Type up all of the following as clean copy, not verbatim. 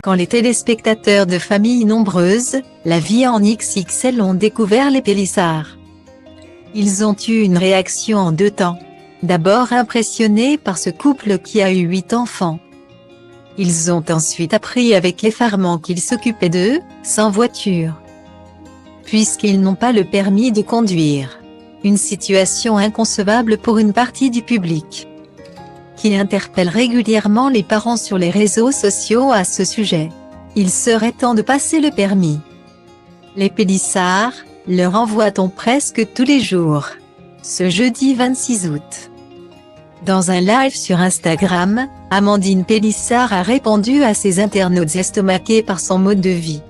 Quand les téléspectateurs de familles nombreuses, la vie en XXL ont découvert les Pélissard. Ils ont eu une réaction en deux temps. D'abord impressionnés par ce couple qui a eu 8 enfants. Ils ont ensuite appris avec effarement qu'ils s'occupaient d'eux, sans voiture. Puisqu'ils n'ont pas le permis de conduire. Une situation inconcevable pour une partie du public. Qui interpelle régulièrement les parents sur les réseaux sociaux à ce sujet. Il serait temps de passer le permis. Les Pélissard, leur envoie-t-on presque tous les jours. Ce jeudi 26 août. Dans un live sur Instagram, Amandine Pélissard a répondu à ses internautes estomaqués par son mode de vie.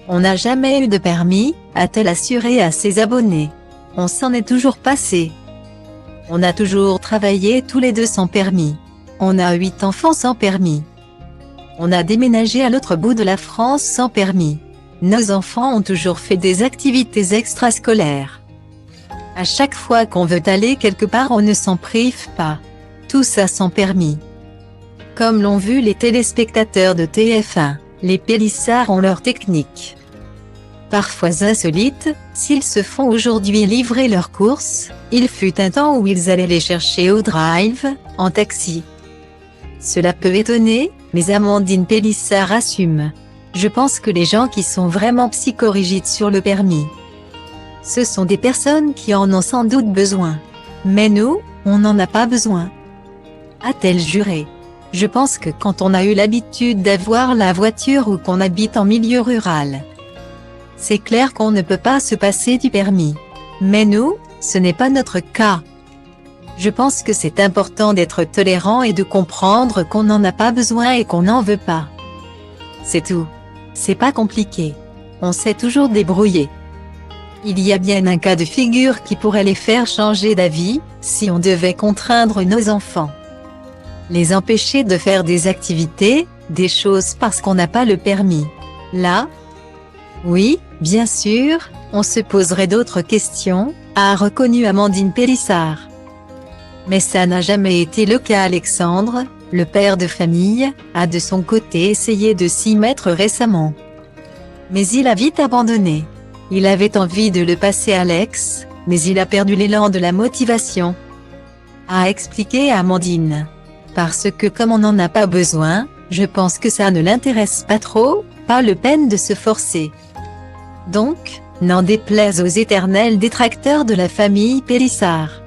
On n'a jamais eu de permis, a-t-elle assuré à ses abonnés. On s'en est toujours passé. On a toujours travaillé tous les deux sans permis. On a 8 enfants sans permis. On a déménagé à l'autre bout de la France sans permis. Nos enfants ont toujours fait des activités extrascolaires. À chaque fois qu'on veut aller quelque part, on ne s'en prive pas. Tout ça sans permis. Comme l'ont vu les téléspectateurs de TF1, les Pélissard ont leur technique. Parfois insolites, s'ils se font aujourd'hui livrer leurs courses, il fut un temps où ils allaient les chercher au drive, en taxi. Cela peut étonner, mais Amandine Pélissard assume. Je pense que les gens qui sont vraiment psychorigides sur le permis, ce sont des personnes qui en ont sans doute besoin. Mais nous, on n'en a pas besoin. A-t-elle juré. Je pense que quand on a eu l'habitude d'avoir la voiture ou qu'on habite en milieu rural, c'est clair qu'on ne peut pas se passer du permis. Mais nous, ce n'est pas notre cas. Je pense que c'est important d'être tolérant et de comprendre qu'on n'en a pas besoin et qu'on n'en veut pas. C'est tout. C'est pas compliqué. On sait toujours débrouiller. Il y a bien un cas de figure qui pourrait les faire changer d'avis, si on devait contraindre nos enfants. Les empêcher de faire des activités, des choses parce qu'on n'a pas le permis. Là, oui, bien sûr, on se poserait d'autres questions, a reconnu Amandine Pélissard. Mais ça n'a jamais été le cas. Alexandre, le père de famille, a de son côté essayé de s'y mettre récemment. Mais il a vite abandonné. Il avait envie de le passer à Alex, mais il a perdu l'élan de la motivation. A expliqué Amandine. Parce que comme on n'en a pas besoin, je pense que ça ne l'intéresse pas trop, pas le peine de se forcer. Donc, n'en déplaise aux éternels détracteurs de la famille Pélissard.